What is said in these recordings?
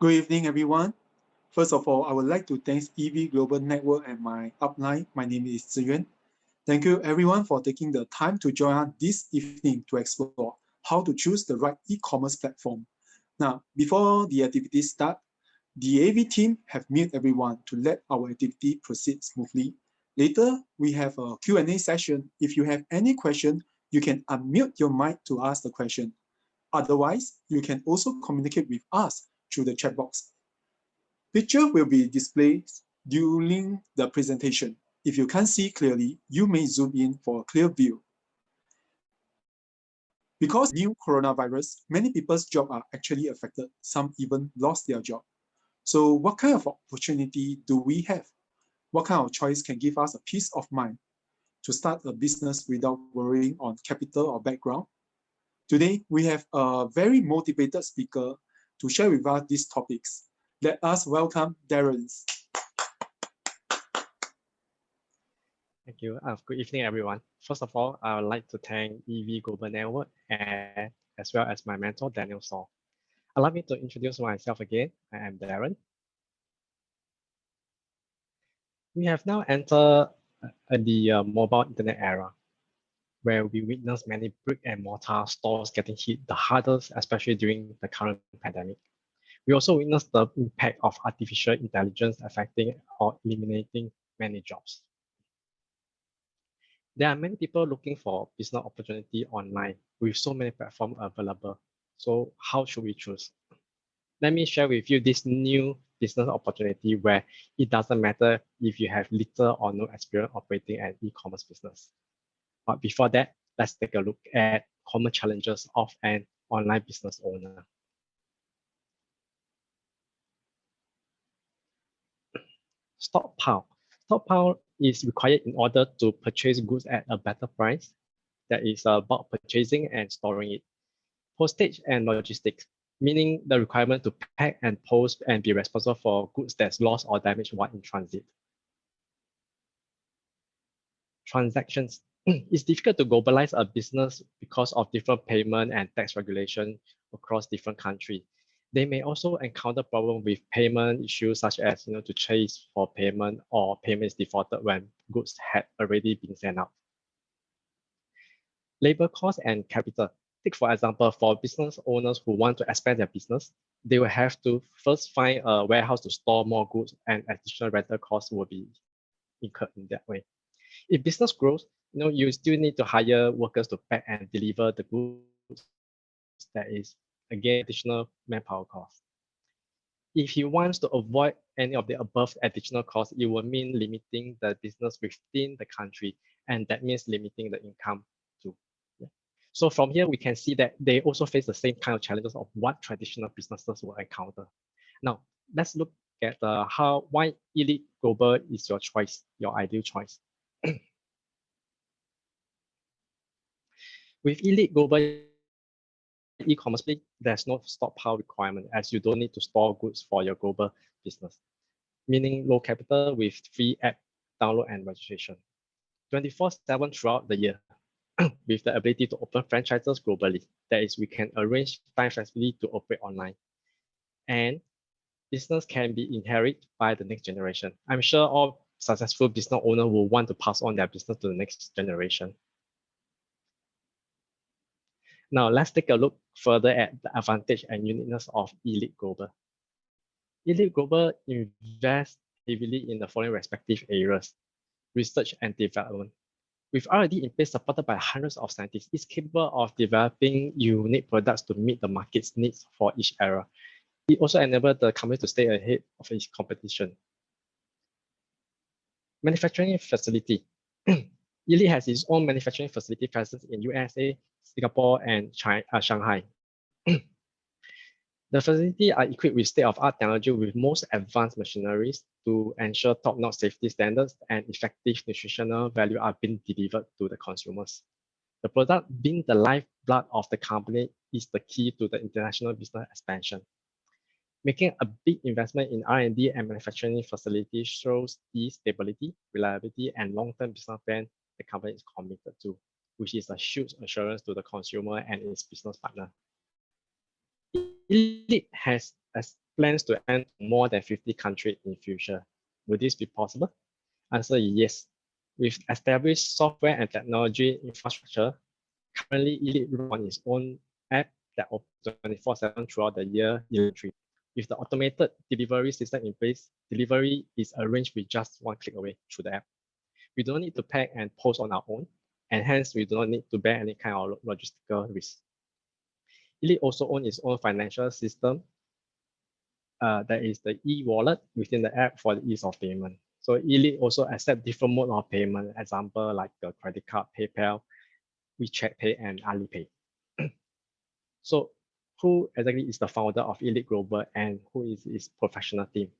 Good evening, everyone. First of all, I would like to thank EV Global Network and my upline. My name is Ziyuan. Thank you, everyone, for taking the time to join us this evening to explore how to choose the right e-commerce platform. Now, before the activity start, the AV team have mute everyone to let our activity proceed smoothly. Later, we have a Q&A session. If you have any question, you can unmute your mic to ask the question. Otherwise, you can also communicate with us through the chat box. Picture will be displayed during the presentation. If you can't see clearly, you may zoom in for a clear view. Because new coronavirus, many people's jobs are actually affected. Some even lost their job. So what kind of opportunity do we have? What kind of choice can give us a peace of mind to start a business without worrying on capital or background? Today, we have a very motivated speaker to share with us these topics. Let us welcome Darren. Thank you. Good evening, everyone. First of all, I would like to thank EV Global Network as well as my mentor, Daniel Saw. Allow me to introduce myself again. I am Darren. We have now entered the mobile internet era, where we witness many brick and mortar stores getting hit the hardest, especially during the current pandemic. We also witness the impact of artificial intelligence affecting or eliminating many jobs. There are many people looking for business opportunity online with so many platforms available. So how should we choose? Let me share with you this new business opportunity where it doesn't matter if you have little or no experience operating an e-commerce business. But before that, let's take a look at common challenges of an online business owner. Stockpile. Stockpile is required in order to purchase goods at a better price. That is bulk purchasing and storing it. Postage and logistics, meaning the requirement to pack and post and be responsible for goods that's lost or damaged while in transit. Transactions. It's difficult to globalize a business because of different payment and tax regulation across different countries. They may also encounter problems with payment issues such as to chase for payment or payment is defaulted when goods had already been sent out. Labor cost and capital. Take for example, for business owners who want to expand their business, they will have to first find a warehouse to store more goods and additional rental costs will be incurred in that way. If business grows, you still need to hire workers to pack and deliver the goods. That is, again, additional manpower cost. If he wants to avoid any of the above additional costs, it will mean limiting the business within the country, and that means limiting the income too. Yeah. So from here, we can see that they also face the same kind of challenges of what traditional businesses will encounter. Now, let's look at why eLEAD Global is your choice, your ideal choice. With eLEAD Global e-commerce, there's no stockpile requirement as you don't need to store goods for your global business, meaning low capital with free app download and registration. 24/7 throughout the year with the ability to open franchises globally. That is, we can arrange time flexibly to operate online. And business can be inherited by the next generation. I'm sure all successful business owners will want to pass on their business to the next generation. Now, let's take a look further at the advantage and uniqueness of eLEAD Global. eLEAD Global invests heavily in the following respective areas: research and development. With R&D in place supported by hundreds of scientists, it's capable of developing unique products to meet the market's needs for each era. It also enables the company to stay ahead of its competition. Manufacturing facility. eLEAD has its own manufacturing facility presence in USA, Singapore, and Shanghai. The facility are equipped with state-of-art technology with most advanced machineries to ensure top-notch safety standards and effective nutritional value are being delivered to the consumers. The product being the lifeblood of the company is the key to the international business expansion. Making a big investment in R&D and manufacturing facilities shows the stability, reliability, and long-term business plan the company is committed to, which is a huge assurance to the consumer and its business partner. eLEAD has plans to expand to more than 50 countries in future. Would this be possible? Answer is yes. With established software and technology infrastructure, currently eLEAD runs on its own app that operates 24/7 throughout the year inventory. With the automated delivery system in place, delivery is arranged with just one click away through the app. We don't need to pack and post on our own, and hence we do not need to bear any kind of logistical risk. eLEAD also owns its own financial system that is the e-wallet within the app for the ease of payment. So eLEAD also accept different mode of payment, example like the credit card, PayPal, WeChat Pay, and Alipay. So who exactly is the founder of eLEAD Global and who is its professional team?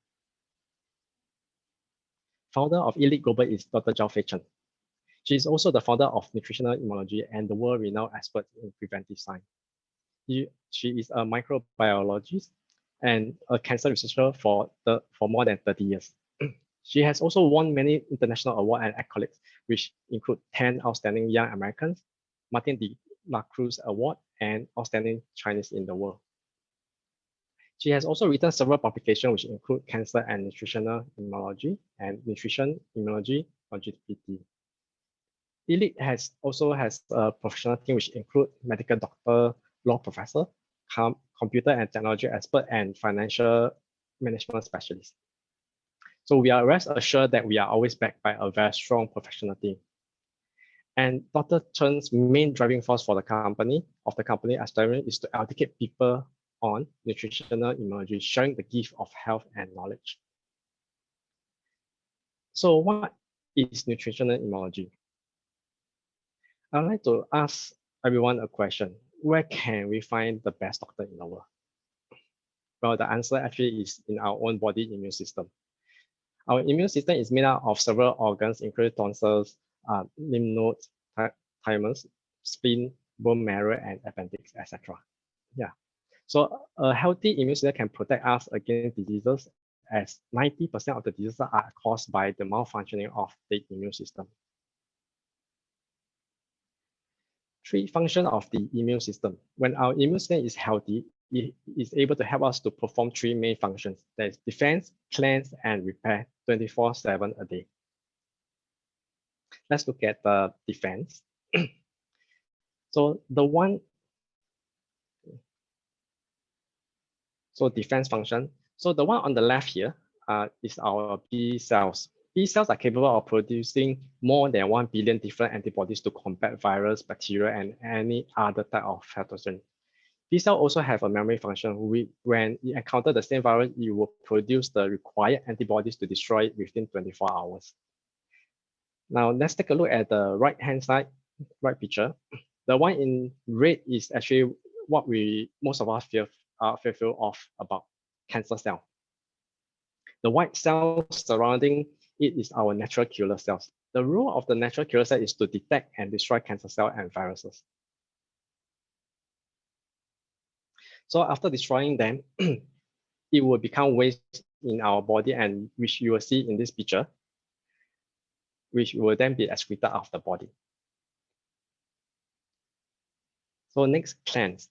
Founder of eLEAD Global is Dr. Zhao Fei Chen. She is also the founder of nutritional immunology and the world-renowned expert in preventive science. She is a microbiologist and a cancer researcher for more than 30 years. She has also won many international awards and accolades, which include 10 Outstanding Young Americans, Martin de la Cruz Award, and Outstanding Chinese in the World. She has also written several publications which include Cancer and Nutritional Immunology and Nutrition Immunology or GPT. eLEAD also has a professional team which include medical doctor, law professor, computer and technology expert, and financial management specialist. So we are rest assured that we are always backed by a very strong professional team. And Dr. Chen's main driving force for the company is to educate people on nutritional immunology, sharing the gift of health and knowledge. So what is nutritional immunology? I'd like to ask everyone a question. Where can we find the best doctor in the world? Well, the answer actually is in our own body immune system. Our immune system is made up of several organs, including tonsils, lymph nodes, thymus, spleen, bone marrow, and appendix, etc. Yeah. So a healthy immune system can protect us against diseases, as 90% of the diseases are caused by the malfunctioning of the immune system. Three functions of the immune system. When our immune system is healthy, it is able to help us to perform three main functions. That is defense, cleanse, and repair 24/7 a day. Let's look at the defense. So defense function. So the one on the left here is our B cells. B cells are capable of producing more than 1 billion different antibodies to combat virus, bacteria, and any other type of pathogen. B cell also have a memory function. When it encounters the same virus, it will produce the required antibodies to destroy it within 24 hours. Now let's take a look at the right-hand side, right picture. The one in red is actually what most of us fear of about cancer cell. The white cells surrounding it is our natural killer cells. The role of the natural killer cell is to detect and destroy cancer cells and viruses. So after destroying them, it will become waste in our body, and which you will see in this picture, which will then be excreted out of the body. So next, cleanse.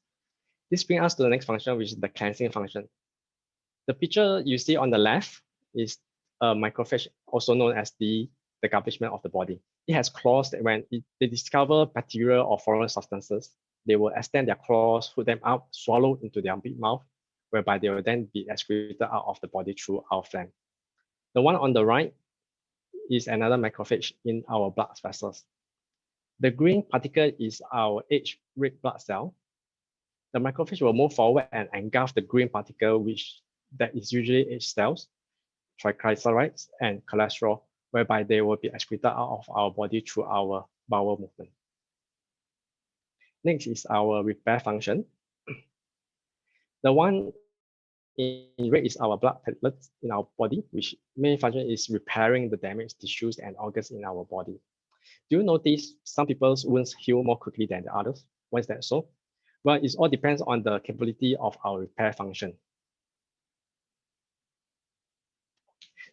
This brings us to the next function, which is the cleansing function. The picture you see on the left is a microphage, also known as the garbageman of the body. It has claws that when they discover bacteria or foreign substances, they will extend their claws, put them out, swallow into their big mouth, whereby they will then be excreted out of the body through our phlegm. The one on the right is another macrophage in our blood vessels. The green particle is our aged red blood cell. The macrophage will move forward and engulf the green particle, that is usually aged cells, triglycerides, and cholesterol, whereby they will be excreted out of our body through our bowel movement. Next is our repair function. The one in red is our blood platelets in our body, which main function is repairing the damaged tissues and organs in our body. Do you notice some people's wounds heal more quickly than the others? Why is that so? Well, it all depends on the capability of our repair function.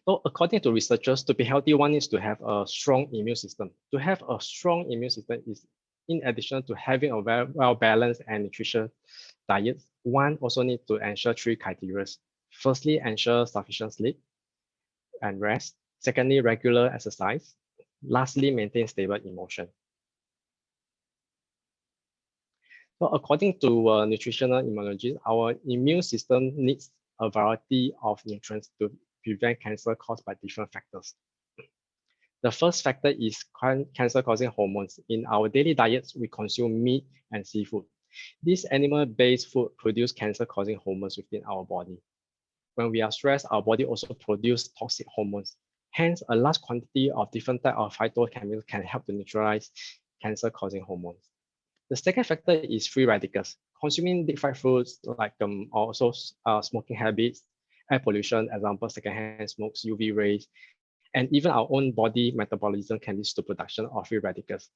So according to researchers, to be healthy, one needs to have a strong immune system. To have a strong immune system is, in addition to having a very well-balanced and nutritious diet, one also needs to ensure three criteria. Firstly, ensure sufficient sleep and rest. Secondly, regular exercise. Lastly, maintain stable emotion. So according to nutritional immunology, our immune system needs a variety of nutrients to prevent cancer caused by different factors. The first factor is cancer-causing hormones. In our daily diets, we consume meat and seafood. These animal-based food produce cancer-causing hormones within our body. When we are stressed, our body also produces toxic hormones. Hence, a large quantity of different types of phytochemicals can help to neutralize cancer-causing hormones. The second factor is free radicals. Consuming deep fried foods like also smoking habits, air pollution, example, secondhand smokes, UV rays, and even our own body metabolism can lead to production of free radicals.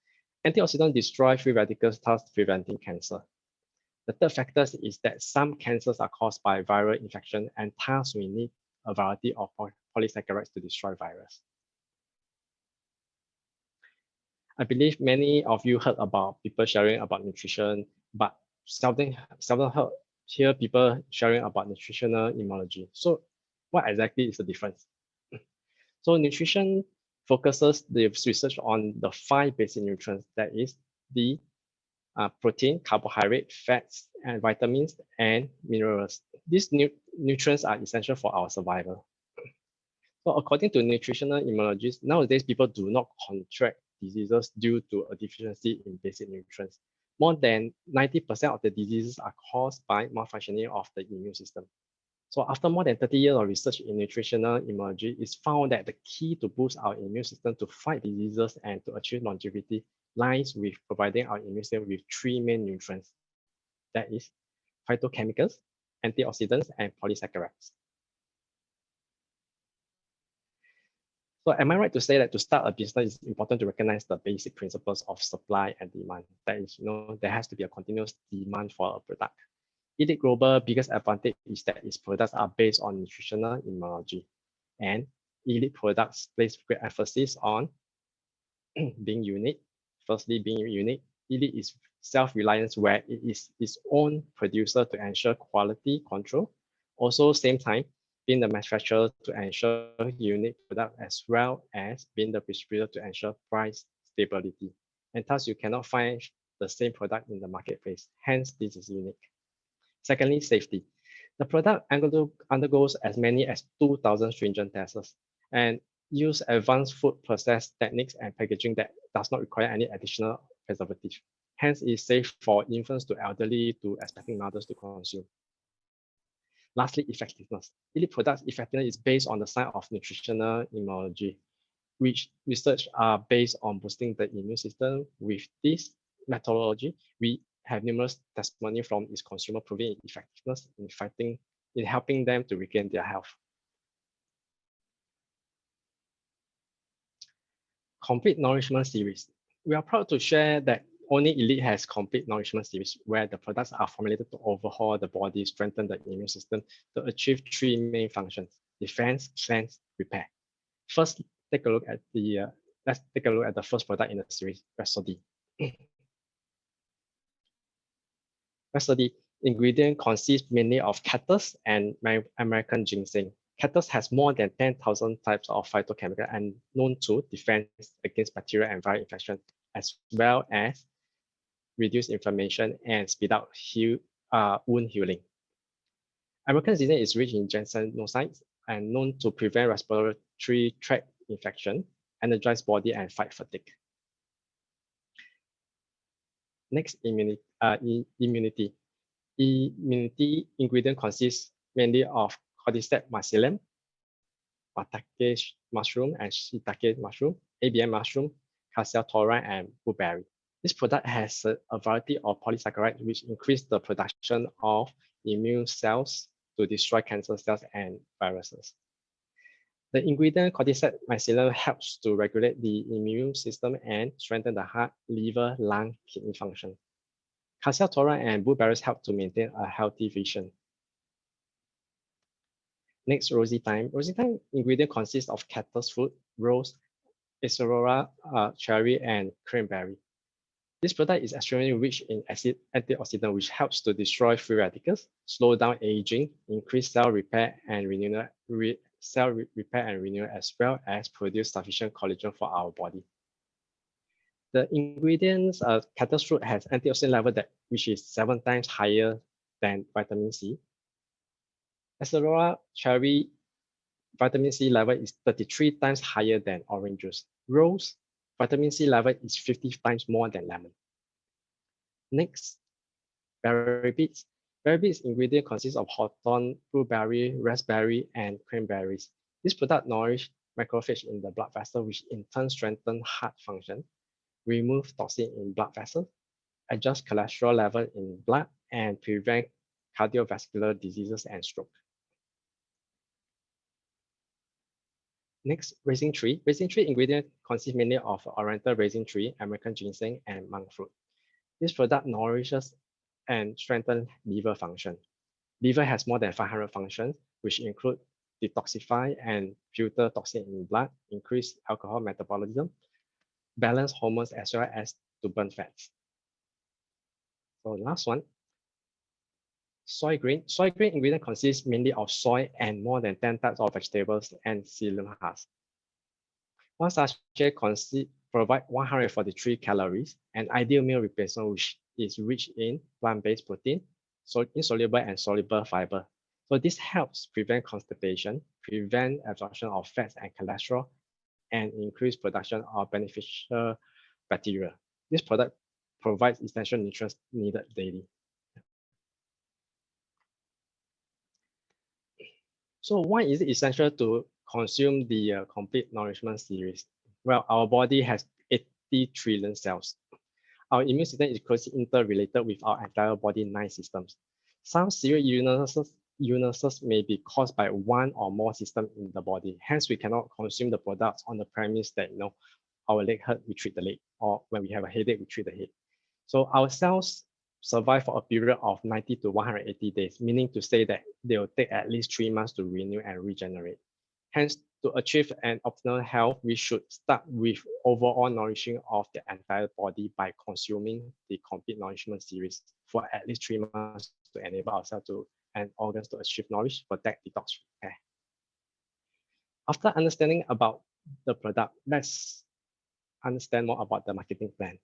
Antioxidants destroy free radicals, thus preventing cancer. The third factor is that some cancers are caused by viral infection, and thus we need a variety of polysaccharides to destroy virus. I believe many of you heard about people sharing about nutrition, but seldom hear people sharing about nutritional immunology. So what exactly is the difference? So nutrition focuses the research on the 5 basic nutrients, that is the protein, carbohydrate, fats, and vitamins, and minerals. These nutrients are essential for our survival. So according to nutritional immunologists, nowadays people do not contract diseases due to a deficiency in basic nutrients. More than 90% of the diseases are caused by malfunctioning of the immune system. So after more than 30 years of research in nutritional immunology, it's found that the key to boost our immune system to fight diseases and to achieve longevity lies with providing our immune system with 3 main nutrients. That is phytochemicals, antioxidants, and polysaccharides. So am I right to say that to start a business, it's important to recognize the basic principles of supply and demand? That is, there has to be a continuous demand for a product. eLEAD Global biggest advantage is that its products are based on nutritional immunology, and eLEAD products place great emphasis on being unique. Firstly, being unique, eLEAD is self-reliant where it is its own producer to ensure quality control. Also, same time, being the manufacturer to ensure unique product as well as being the distributor to ensure price stability. And thus, you cannot find the same product in the marketplace. Hence, this is unique. Secondly, safety. The product undergoes as many as 2,000 stringent tests and use advanced food process techniques and packaging that does not require any additional preservative. Hence, it is safe for infants to elderly to expecting mothers to consume. Lastly, effectiveness. eLEAD products effectiveness is based on the science of nutritional immunology, which research are based on boosting the immune system. With this methodology, we have numerous testimony from its consumer proving effectiveness in helping them to regain their health. Complete nourishment series. We are proud to share that only eLEAD has complete nourishment series where the products are formulated to overhaul the body, strengthen the immune system to achieve 3 main functions: defense, cleanse, repair. First, take a look at the let's take a look at the first product in the series, Rhapsody. Rhapsody ingredient consists mainly of cactus and American ginseng. Cactus has more than 10,000 types of phytochemicals and known to defend against bacterial and viral infection, as well as reduce inflammation and speed up wound healing. American ginseng is rich in ginsenosides and known to prevent respiratory tract infection, energize body, and fight fatigue. Next, immunity. Immunity ingredient consists mainly of cordyceps mycelium, batake mushroom and shiitake mushroom, ABM mushroom, cassiatoran, and blueberry. This product has a variety of polysaccharides which increase the production of immune cells to destroy cancer cells and viruses. The ingredient cordyceps mycelium helps to regulate the immune system and strengthen the heart, liver, lung, kidney function. Cassiatoran and blueberries help to maintain a healthy vision. Next, rosy thyme. Rosy thyme ingredient consists of cactus fruit, rose, Acerola, cherry, and cranberry. This product is extremely rich in antioxidant, which helps to destroy free radicals, slow down aging, increase cell repair and renewal, as well as produce sufficient collagen for our body. The ingredients, cactus fruit has antioxidant level which is 7 times higher than vitamin C. Acerola cherry vitamin C level is 33 times higher than orange juice. Rose vitamin C level is 50 times more than lemon. Next, berry beets. Berry beets ingredient consists of hawthorn, blueberry, raspberry, and cranberries. This product nourish macrophage in the blood vessel, which in turn strengthen heart function, remove toxin in blood vessels, adjust cholesterol level in blood, and prevent cardiovascular diseases and stroke. Next, raisin tree. Raisin tree ingredient consists mainly of oriental raisin tree, American ginseng, and monk fruit. This product nourishes and strengthens liver function. Liver has more than 500 functions, which include detoxify and filter toxin in blood, increase alcohol metabolism, balance hormones, as well as to burn fats. So last one, soy grain. Soy grain ingredient consists mainly of soy and more than 10 types of vegetables and psyllium husk. One sachet provide 143 calories, an ideal meal replacement which is rich in plant-based protein, so insoluble and soluble fiber. So this helps prevent constipation, prevent absorption of fats and cholesterol, and increase production of beneficial bacteria. This product provides essential nutrients needed daily. So why is it essential to consume the complete nourishment series? Well, our body has 80 trillion cells. Our immune system is closely interrelated with our entire body 9 systems. Some serious illnesses may be caused by one or more systems in the body. Hence, we cannot consume the products on the premise that our leg hurt, we treat the leg, or when we have a headache, we treat the head. So our cells survive for a period of 90 to 180 days, meaning to say that they will take at least 3 months to renew and regenerate. Hence, to achieve an optimal health, we should start with overall nourishing of the entire body by consuming the complete nourishment series for at least 3 months to enable ourselves and organs to achieve nourish, protect, detox, repair. After understanding about the product, let's understand more about the marketing plan.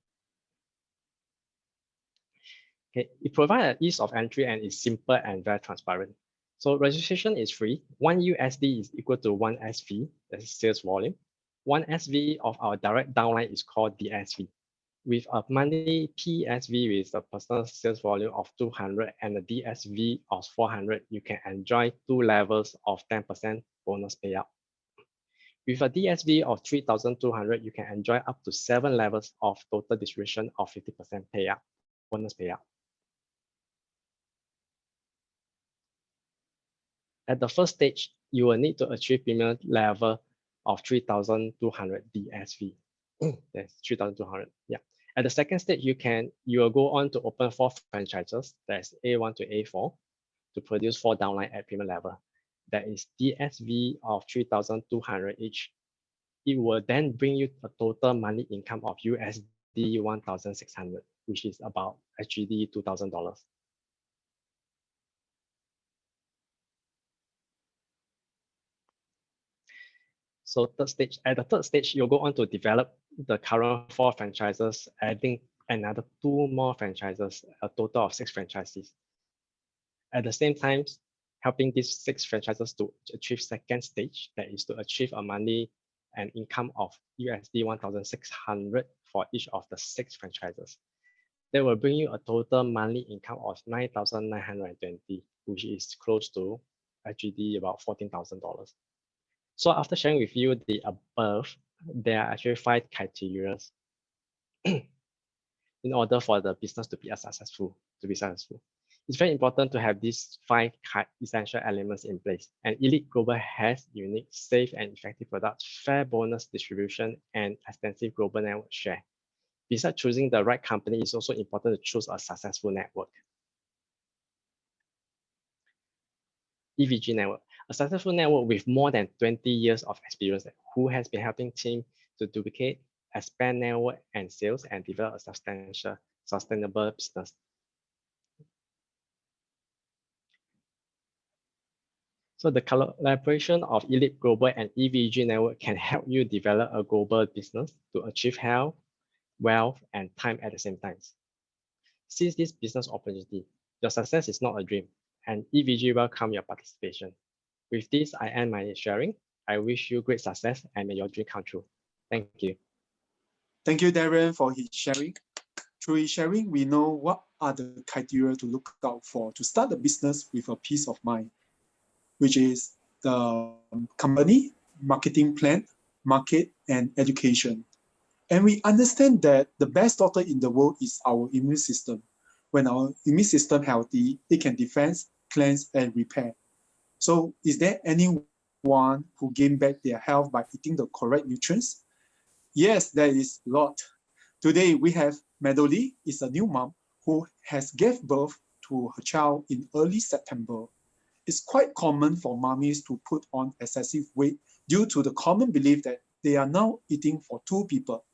Okay, it provides an ease of entry and is simple and very transparent. So registration is free. 1 USD is equal to 1 SV, that's sales volume. 1 SV of our direct downline is called DSV. With a monthly PSV with a personal sales volume of 200 and a DSV of 400, you can enjoy 2 levels of 10% bonus payout. With a DSV of 3,200, you can enjoy up to 7 levels of total distribution of 50% payout, bonus payout. At the first stage, you will need to achieve premium level of 3,200 DSV. That's 3,200. Yeah. At the second stage, you will go on to open 4 franchises. That's A1 to A4 to produce 4 downline at premium level. That is DSV of 3,200 each. It will then bring you a total monthly income of USD 1,600, which is about SGD $2,000. So at the third stage, you'll go on to develop the current 4 franchises, adding another 2 more franchises, a total of 6 franchises. At the same time, helping these 6 franchises to achieve second stage, that is to achieve a monthly and income of USD 1,600 for each of the 6 franchises. That will bring you a total monthly income of 9,920, which is close to SGD about $14,000. So after sharing with you the above, there are actually 5 criteria in order for the business to be successful. It's very important to have these 5 essential elements in place. And eLEAD Global has unique, safe, and effective products, fair bonus distribution, and extensive global network share. Besides choosing the right company, it's also important to choose a successful network. EVG network, a successful network with more than 20 years of experience who has been helping teams to duplicate expand network and sales, and develop a sustainable business. So the collaboration of eLEAD Global and EVG Network can help you develop a global business to achieve health, wealth, and time at the same time. Seize this business opportunity. Your success is not a dream, and EVG welcome your participation. With this, I end my sharing. I wish you great success and may your dream come true. Thank you. Thank you, Darren, for his sharing. Through his sharing, we know what are the criteria to look out for to start a business with a peace of mind, which is the company, marketing plan, market, and education. And we understand that the best doctor in the world is our immune system. When our immune system healthy, it can defend, cleanse, and repair. So is there anyone who gain back their health by eating the correct nutrients? Yes, there is a lot. Today we have Melody, is a new mom who has gave birth to her child in early September. It's quite common for mommies to put on excessive weight due to the common belief that they are now eating for two people.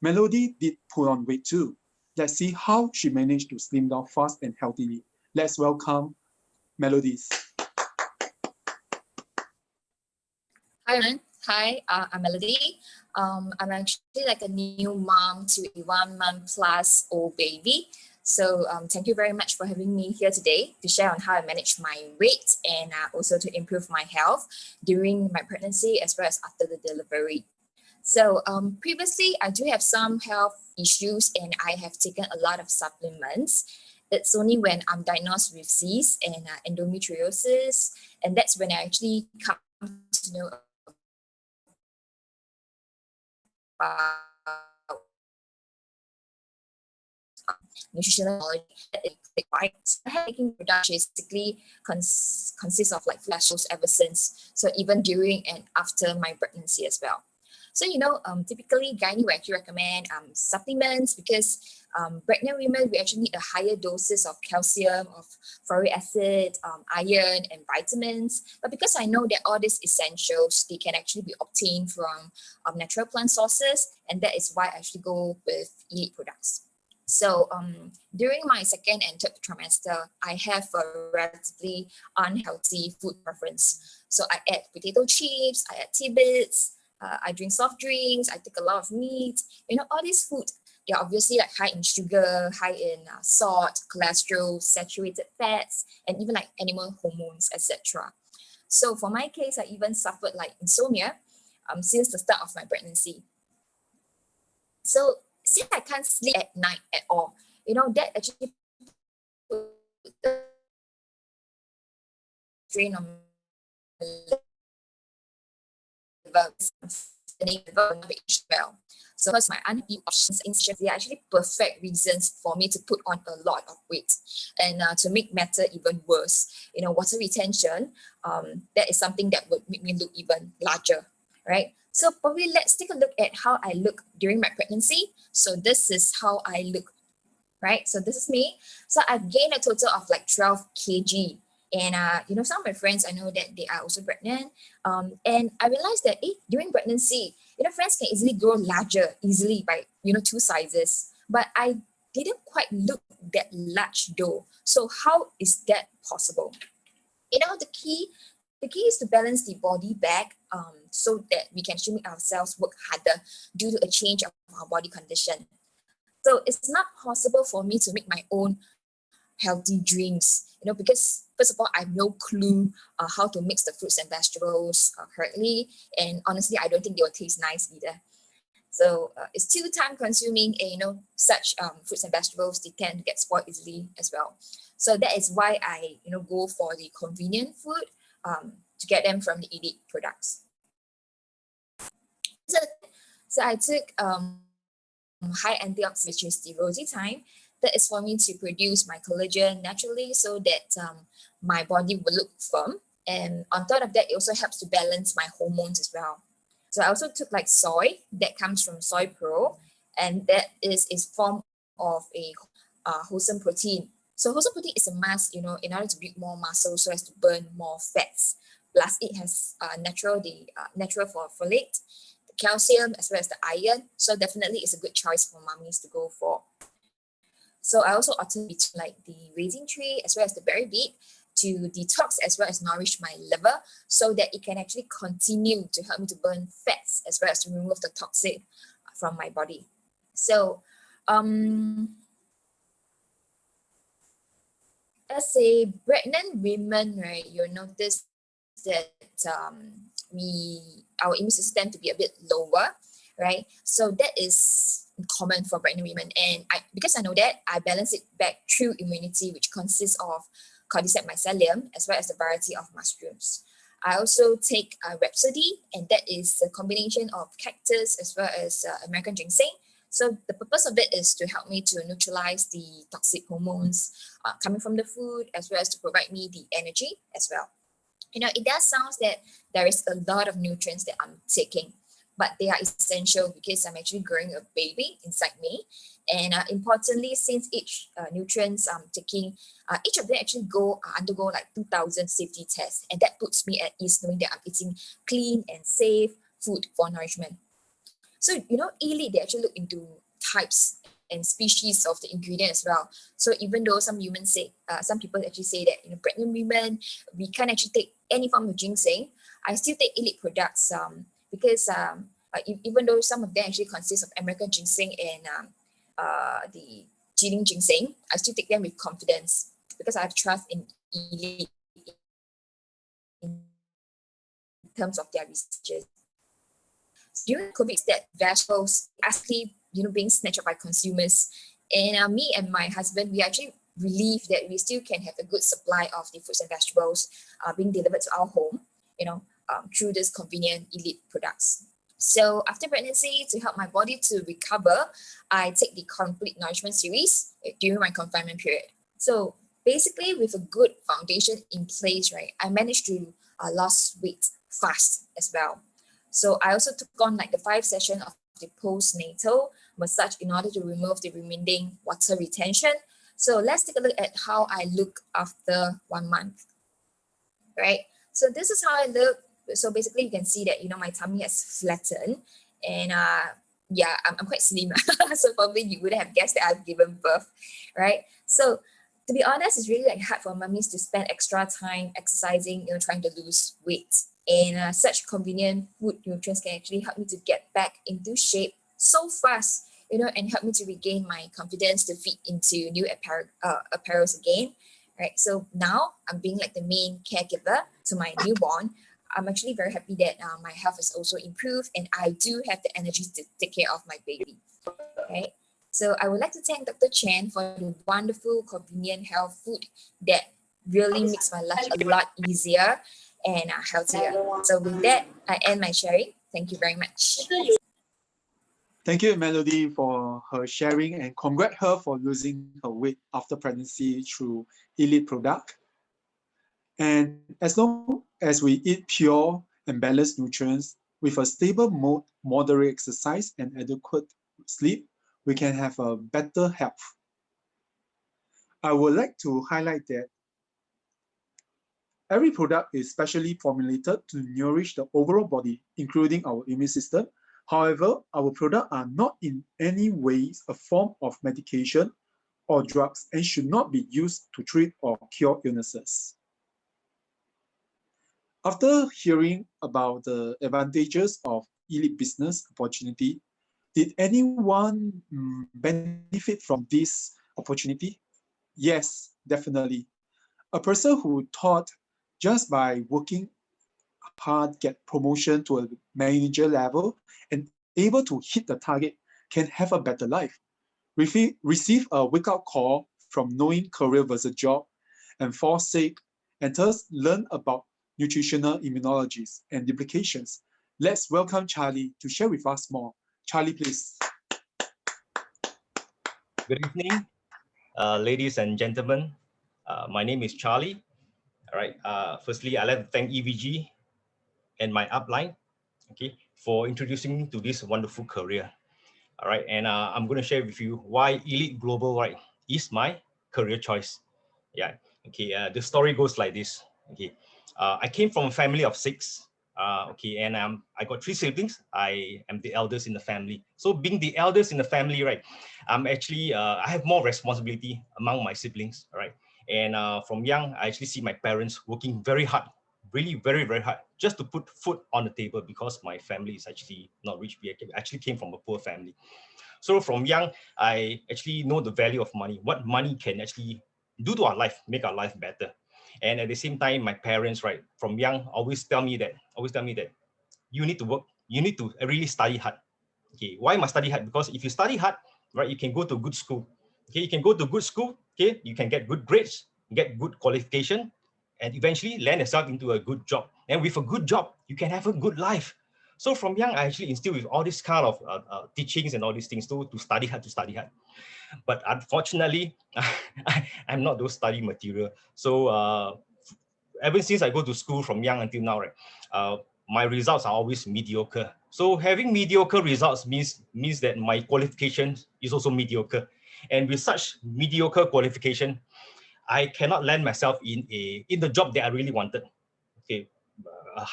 Melody did put on weight too. Let's see how she managed to slim down fast and healthily. Let's welcome Melodies. Hi, everyone. Hi, I'm Melody. I'm actually like a new mom to a 1 month plus old baby. So thank you very much for having me here today to share on how I manage my weight and also to improve my health during my pregnancy as well as after the delivery. So previously, I do have some health issues and I have taken a lot of supplements. It's only when I'm diagnosed with cysts and endometriosis, and that's when I actually come to know about nutritional knowledge. Right? So making production basically consists of like flash shows ever since. So even during and after my pregnancy as well. So typically gynae will actually recommend supplements because pregnant women we actually need a higher doses of calcium, of folic acid, iron, and vitamins. But because I know that all these essentials they can actually be obtained from natural plant sources, and that is why I actually go with eLEAD products. So during my second and third trimester, I have a relatively unhealthy food preference. So I add potato chips, I add tidbits, I drink soft drinks, I take a lot of meat. All these food, they're obviously like high in sugar, high in salt, cholesterol, saturated fats, and even like animal hormones, etc. So for my case, I even suffered like insomnia since the start of my pregnancy. So since I can't sleep at night at all, that actually put the strain on my liver well. So because my unhappy options in they are actually perfect reasons for me to put on a lot of weight. And to make matter even worse, water retention, that is something that would make me look even larger, right? So probably let's take a look at how I look during my pregnancy. So this is how I look, right? So this is me. So I've gained a total of like 12 kg. And, some of my friends, I know that they are also pregnant. And I realized that during pregnancy, friends can easily grow larger, easily by, 2 sizes. But I didn't quite look that large though. So how is that possible? The key is to balance the body back so that we can actually make ourselves work harder due to a change of our body condition. So it's not possible for me to make my own healthy drinks, because first of all, I have no clue how to mix the fruits and vegetables correctly. And honestly, I don't think they will taste nice either. So it's too time consuming and, such fruits and vegetables, they tend to get spoiled easily as well. So that is why I, go for the convenient food to get them from the eLEAD products. So I took high antioxidants, which is the rosy thyme. That is for me to produce my collagen naturally so that my body will look firm. And on top of that, it also helps to balance my hormones as well. So I also took like soy that comes from Soy Pro, and that is a form of a wholesome protein. So wholesome protein is a must, in order to build more muscle so as to burn more fats. Plus, it has natural for folate, calcium as well as the iron. So definitely it's a good choice for mummies to go for. So I also alternate between like the raisin tree as well as the berry beet to detox as well as nourish my liver so that it can actually continue to help me to burn fats as well as to remove the toxic from my body. So as a pregnant women, right, you'll notice that our immune system tend to be a bit lower, right? So that is common for pregnant women, and because I know that, I balance it back through immunity, which consists of cordyceps mycelium as well as a variety of mushrooms. I also take Rhapsody, and that is a combination of cactus as well as American ginseng. So the purpose of it is to help me to neutralize the toxic hormones coming from the food, as well as to provide me the energy as well. It does sound that there is a lot of nutrients that I'm taking, but they are essential because I'm actually growing a baby inside me. And importantly, since each nutrients I'm taking, each of them actually undergo like 2,000 safety tests. And that puts me at ease knowing that I'm eating clean and safe food for nourishment. So, eLEAD, they actually look into types and species of the ingredient as well. So even though some people actually say that, pregnant women, we can't actually take any form of ginseng, I still take eLEAD products because even though some of them actually consist of American ginseng and the Jilin ginseng, I still take them with confidence because I have trust in eLEAD in terms of their research. During COVID, that vegetables actually, being snatched up by consumers. And me and my husband, we actually relieved that we still can have a good supply of the fruits and vegetables being delivered to our home, through this convenient eLEAD products. So after pregnancy, to help my body to recover, I take the Complete Nourishment series during my confinement period. So basically, with a good foundation in place, right, I managed to lose weight fast as well. So I also took on like the 5 session of the postnatal massage in order to remove the remaining water retention. So let's take a look at how I look after 1 month, right? So this is how I look. So basically you can see that, my tummy has flattened and I'm quite slim. So probably you would have guessed that I've given birth, right? So to be honest, it's really like hard for mummies to spend extra time exercising, trying to lose weight. And such convenient food nutrients can actually help me to get back into shape so fast, and help me to regain my confidence to fit into new apparels again, right? So now I'm being like the main caregiver to my newborn. I'm actually very happy that my health has also improved and I do have the energy to take care of my baby, right? So I would like to thank Dr. Chen for the wonderful, convenient health food that really makes my life a lot easier and healthier. So with that, I end my sharing. Thank you very much. Thank you, Melody, for her sharing, and congrat her for losing her weight after pregnancy through eLEAD product. And as long as we eat pure and balanced nutrients with a stable, moderate exercise and adequate sleep, we can have a better health. I would like to highlight that every product is specially formulated to nourish the overall body, including our immune system. However, our products are not in any way a form of medication or drugs and should not be used to treat or cure illnesses. After hearing about the advantages of eLEAD business opportunity, did anyone benefit from this opportunity? Yes, definitely. A person who thought just by working hard, get promotion to a manager level and able to hit the target can have a better life. Receive a wake-up call from knowing career versus job and fall sick, and thus learn about nutritional immunologies and implications. Let's welcome Charlie to share with us more. Charlie, please. Good evening, ladies and gentlemen. My name is Charlie. All right. Firstly, I'd like to thank EVG and my upline, okay, for introducing me to this wonderful career. All right, and I'm going to share with you why eLEAD Global, right, is my career choice. Yeah. Okay. The story goes like this. Okay. I came from a family of 6. Okay, and I got 3 siblings. I am the eldest in the family. So being the eldest in the family, right, I'm actually I have more responsibility among my siblings, right? And from young, I actually see my parents working very hard, really very very hard, just to put food on the table, because my family is actually not rich. We actually came from a poor family. So from young, I actually know the value of money, what money can actually do to our life, make our life better. And at the same time, my parents, right, from young, always tell me that you need to work, you need to really study hard. Okay, why must study hard? Because if you study hard, right, you can go to good school. Okay, you can go to good school. Okay, you can get good grades, get good qualification, and eventually land yourself into a good job. And with a good job, you can have a good life. So from young, I actually instilled with all this kind of teachings and all these things to study hard, to study hard. But unfortunately, I'm not those study material. So ever since I go to school from young until now, right, my results are always mediocre. So having mediocre results means that my qualification is also mediocre. And with such mediocre qualification, I cannot land myself in the job that I really wanted. Okay, a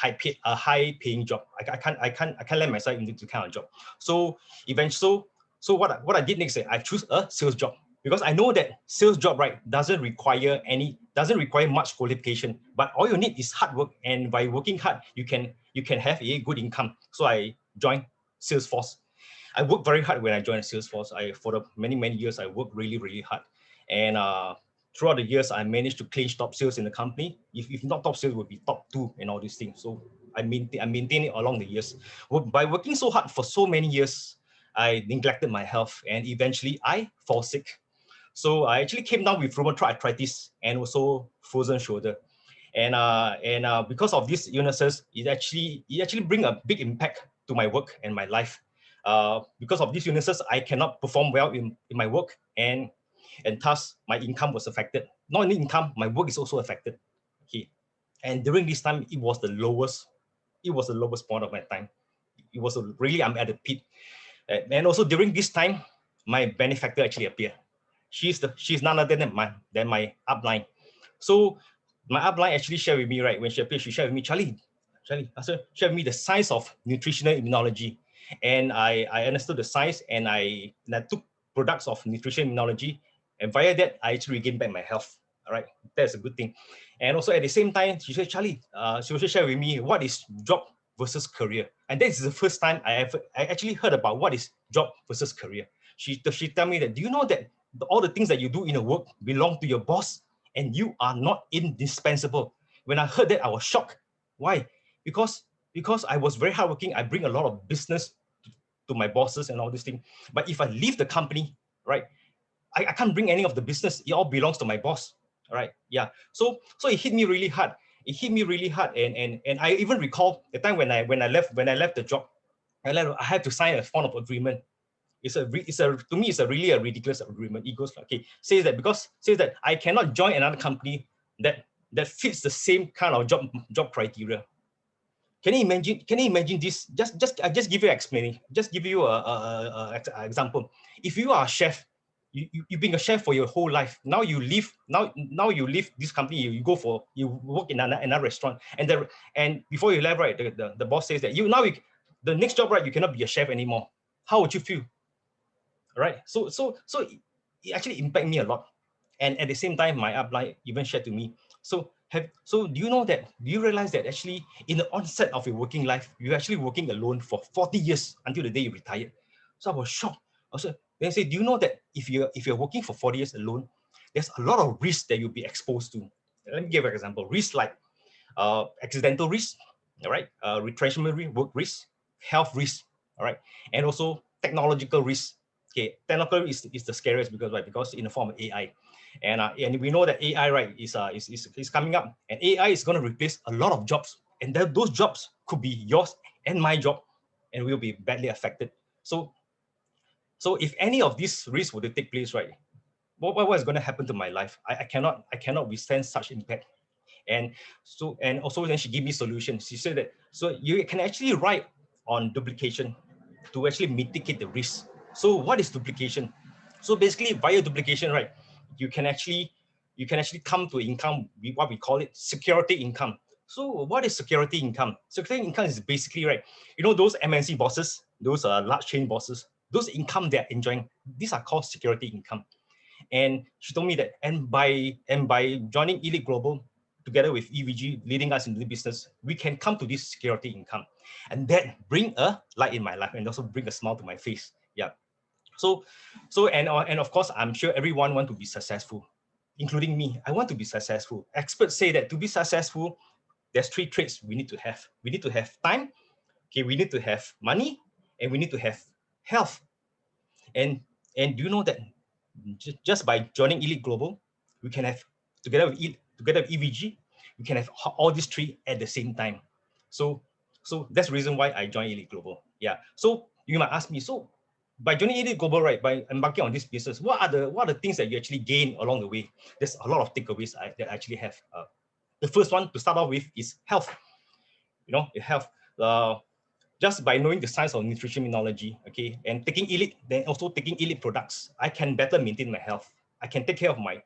high paying job. I can't land myself into the kind of job. So eventually, so what I did next is I choose a sales job, because I know that sales job, right, doesn't require much qualification, but all you need is hard work, and by working hard you can have a good income. So I joined Salesforce. I worked very hard when I joined Salesforce. For the many years I worked really hard, and throughout the years I managed to clinch top sales in the company. If not top sales, it would be top 2 and all these things. So I maintain it along the years. By working so hard for so many years, I neglected my health, and eventually I fall sick. So I actually came down with rheumatoid arthritis and also frozen shoulder. And because of these illnesses, it actually bring a big impact to my work and my life. Because of these illnesses, I cannot perform well in my work, and thus my income was affected. Not only income, my work is also affected. Okay, and during this time, it was the lowest. It was the lowest point of my time. It was really, I'm at the peak. And also during this time, my benefactor actually appeared. She's none other than my upline. So my upline actually shared with me, right, when she appeared, she shared with me, Charlie, shared with me the science of nutritional immunology. And I understood the science, and I took products of nutrition immunology, and via that, I actually regained back my health. All right, that's a good thing. And also at the same time, she said, Charlie, she also shared with me what is job versus career. And this is the first time I actually heard about what is job versus career. She tell me that, do you know that all the things that you do in your work belong to your boss, and you are not indispensable? When I heard that, I was shocked. Why? Because I was very hardworking. I bring a lot of business to my bosses and all these things. But if I leave the company, right, I can't bring any of the business. It all belongs to my boss. All right. Yeah. So it hit me really hard. It hit me really hard. And I even recall the time when I left the job, I had to sign a form of agreement. To me, it's a really a ridiculous agreement. It goes, okay, says that I cannot join another company that fits the same kind of job criteria. Can you imagine? Can you imagine this? I just give you an explanation. Just give you a example. If you are a chef, you've been a chef for your whole life. Now you leave. Now you leave this company. You work in another restaurant, and before you left, right, the boss says that the next job, right, you cannot be a chef anymore. How would you feel? Right? So it actually impacted me a lot. And at the same time, my upline even shared to me. So do you know that? Do you realize that actually in the onset of your working life, you're actually working alone for 40 years until the day you retired? So I was shocked. Also, they say, do you know that if you're working for 40 years alone, there's a lot of risks that you'll be exposed to. Let me give an example. Risks like accidental risk, all right, retrenchment risk, work risk, health risk, all right, and also technological risk. Okay, technical is the scariest because in the form of AI, and we know that AI, right, is coming up, and AI is going to replace a lot of jobs, and those jobs could be yours and my job, and we'll be badly affected. So if any of these risks were to take place, right, what is going to happen to my life? I cannot withstand such impact. And also then she gave me solutions. She said that so you can actually write on duplication to actually mitigate the risk. So what is duplication? So basically via duplication, right, you can actually come to income, what we call it security income. So what is security income? Security income is basically, right, you know, those MNC bosses, those large chain bosses, those income they're enjoying, these are called security income. And she told me that, and by joining eLEAD Global, together with EVG leading us into the business, we can come to this security income. And that bring a light in my life and also bring a smile to my face. Yeah. So and of course, I'm sure everyone want to be successful, including me. I want to be successful. Experts say that to be successful, there's 3 traits we need to have. We need to have time, okay, we need to have money, and we need to have health. And do you know that just by joining eLEAD Global, we can have, together with EVG, we can have all these 3 at the same time. So that's the reason why I joined eLEAD Global. Yeah. So you might ask me, so by joining eLEAD Global, right, by embarking on this business, what are the things that you actually gain along the way? There's a lot of takeaways that I actually have. The first one to start off with is health. You know, health. Just by knowing the science of nutrition immunology, okay, and taking eLEAD, then also taking eLEAD products, I can better maintain my health. I can take care of my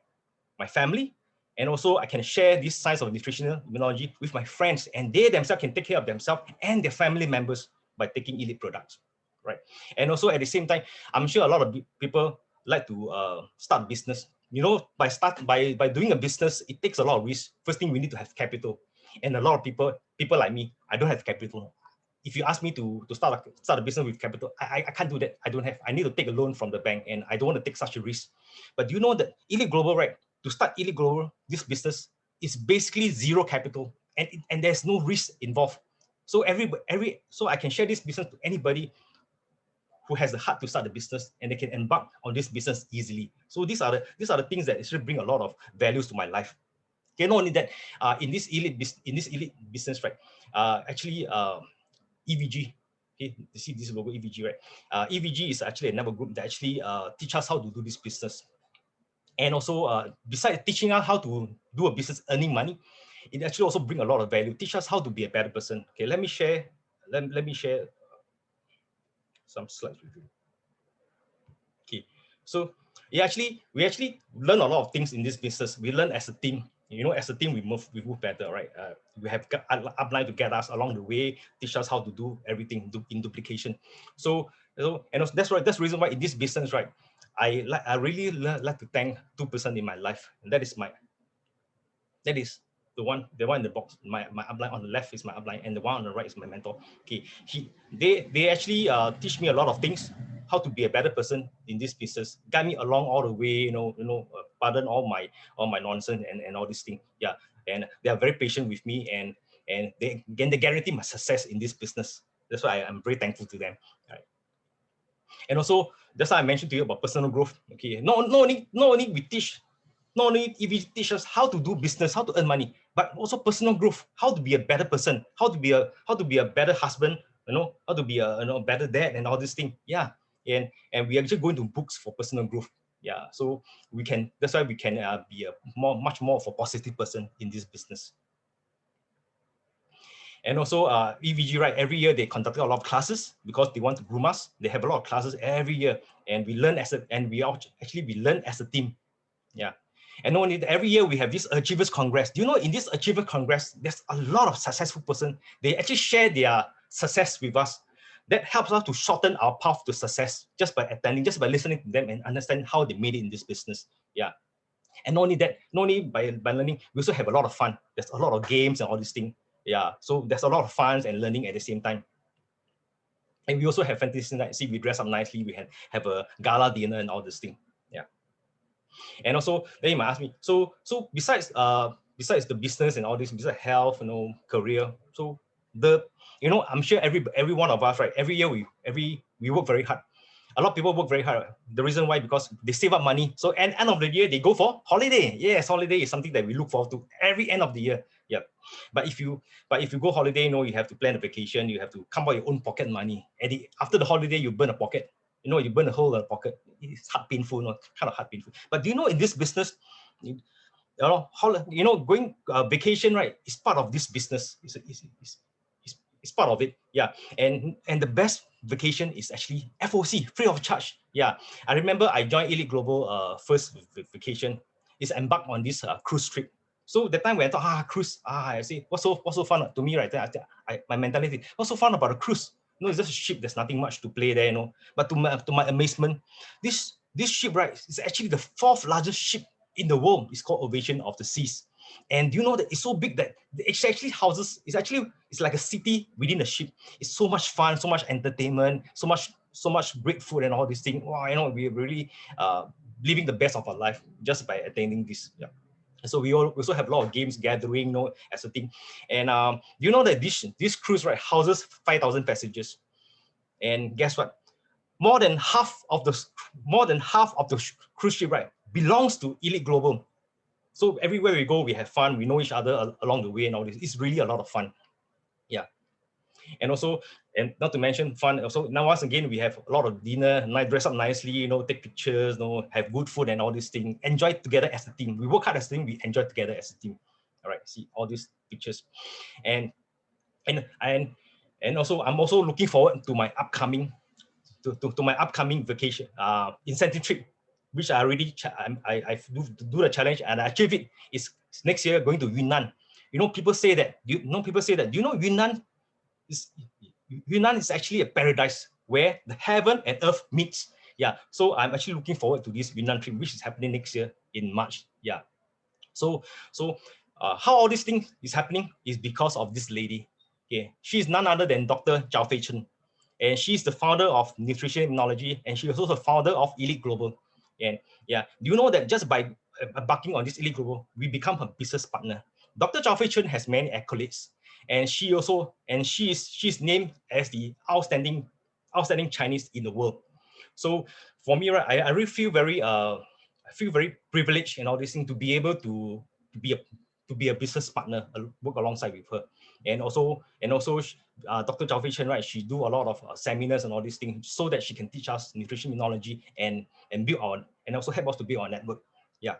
family, and also I can share this science of nutritional immunology with my friends, and they themselves can take care of themselves and their family members by taking eLEAD products, right? And also at the same time, I'm sure a lot of people like to start business. You know, by doing a business, it takes a lot of risk. First thing, we need to have capital, and a lot of people like me, I don't have capital. If you ask me to start a business with capital, I can't do that. I don't have. I need to take a loan from the bank, and I don't want to take such a risk. But do you know that eLEAD Global, right? To start eLEAD Global, this business is basically zero capital, and there's no risk involved. So so I can share this business to anybody who has the heart to start a business, and they can embark on this business easily. So these are the things that actually bring a lot of values to my life. Okay, not only that, in this eLEAD business, right? Actually, EVG. Okay, you see this logo EVG, right? EVG is actually a network group that actually teach us how to do this business. And also, besides teaching us how to do a business earning money, it actually also bring a lot of value. Teach us how to be a better person. Okay, let me share. Let me share some slides with you. Okay, so we actually learn a lot of things in this business. We learn as a team. You know, as a team, we move better, right? We have upline to get us along the way, teach us how to do everything in duplication. So and also that's right. That's the reason why in this business, right, I really like to thank 2% in my life, and that is the one in the box. My upline on the left is my upline, and the one on the right is my mentor. Okay, they actually teach me a lot of things, how to be a better person in this business, guide me along all the way. Pardon all my nonsense and all these things. Yeah, and they are very patient with me, and they guarantee my success in this business. That's why I'm very thankful to them. Right. And also, that's why I mentioned to you about personal growth. Okay, not only we teach. Not only if it teach us how to do business, how to earn money, but also personal growth, how to be a better person, how to be a better husband, how to be a better dad and all these things. Yeah. And we actually go into books for personal growth. Yeah. So that's why we can be much more of a positive person in this business. And also EVG, right? Every year they conduct a lot of classes because they want to groom us. They have a lot of classes every year, and we learn we learn as a team. Yeah. And not only that, every year we have this Achievers Congress. Do you know in this Achievers Congress, there's a lot of successful person. They actually share their success with us. That helps us to shorten our path to success just by attending, just by listening to them and understand how they made it in this business. Yeah. And not only that, not only by learning, we also have a lot of fun. There's a lot of games and all these things. Yeah. So there's a lot of fun and learning at the same time. And we also have fantasy night. See, we dress up nicely. We have a gala dinner and all this thing. Yeah. And also, then you might ask me, so besides the business and all this, besides health, career, so I'm sure every one of us, right? Every year we work very hard. A lot of people work very hard. The reason why, because they save up money. So at end of the year, they go for holiday. Yes, holiday is something that we look forward to every end of the year. Yeah. But if you go holiday, you have to plan a vacation. You have to come out your own pocket money. After the holiday, you burn a pocket. You burn a hole in the pocket. It's heart painful, kind of heart painful. But do you know in this business, going vacation, right, is part of this business. It's part of it. Yeah. And the best vacation is actually FOC, free of charge. Yeah. I remember I joined eLEAD Global first vacation. Is embarked on this cruise trip. So the time when I thought, cruise, I say, what's so fun to me, right? My mentality, what's so fun about a cruise? No, it's just a ship. There's nothing much to play there, But to my amazement, this ship, right, is actually the 4th largest ship in the world. It's called Ovation of the Seas. And do you know that it's so big that it actually houses, it's like a city within a ship. It's so much fun, so much entertainment, so much great food and all these things. Wow, we're really living the best of our life just by attending this. Yeah. So we also have a lot of games gathering, as a thing. And you know that this cruise, right, houses 5,000 passengers. And guess what? More than half of the cruise ship, right, belongs to eLEAD Global. So everywhere we go, we have fun. We know each other along the way and all this. It's really a lot of fun. Yeah. And also, and not to mention fun, also now once again, we have a lot of dinner, dress up nicely, take pictures, have good food and all these things. Enjoy together as a team. We work hard as a team, we enjoy together as a team. All right, see all these pictures. And also, I'm also looking forward to my upcoming vacation, incentive trip, which I already I do the challenge and I achieve it. Is next year going to Yunnan. People say that. Do you know Yunnan is actually a paradise where the heaven and earth meets. Yeah, so I'm actually looking forward to this Yunnan trip, which is happening next year in March. Yeah, so how all these things is happening is because of this lady. Okay, she's none other than Dr. Zhao Fei Chen, and she's the founder of Nutrition Immunology, and she was also the founder of eLEAD Global. And yeah, do you know that just by embarking on this eLEAD Global, we become her business partner? Dr. Zhao Fei Chen has many accolades, and she's named as the outstanding Chinese in the world. So for me, right, I really feel very privileged and all these things to be able to be a business partner, work alongside with her. And also Dr. Zhao Fei Chen, right, she do a lot of seminars and all these things so that she can teach us nutrition immunology and build on, and also help us to build our network. Yeah.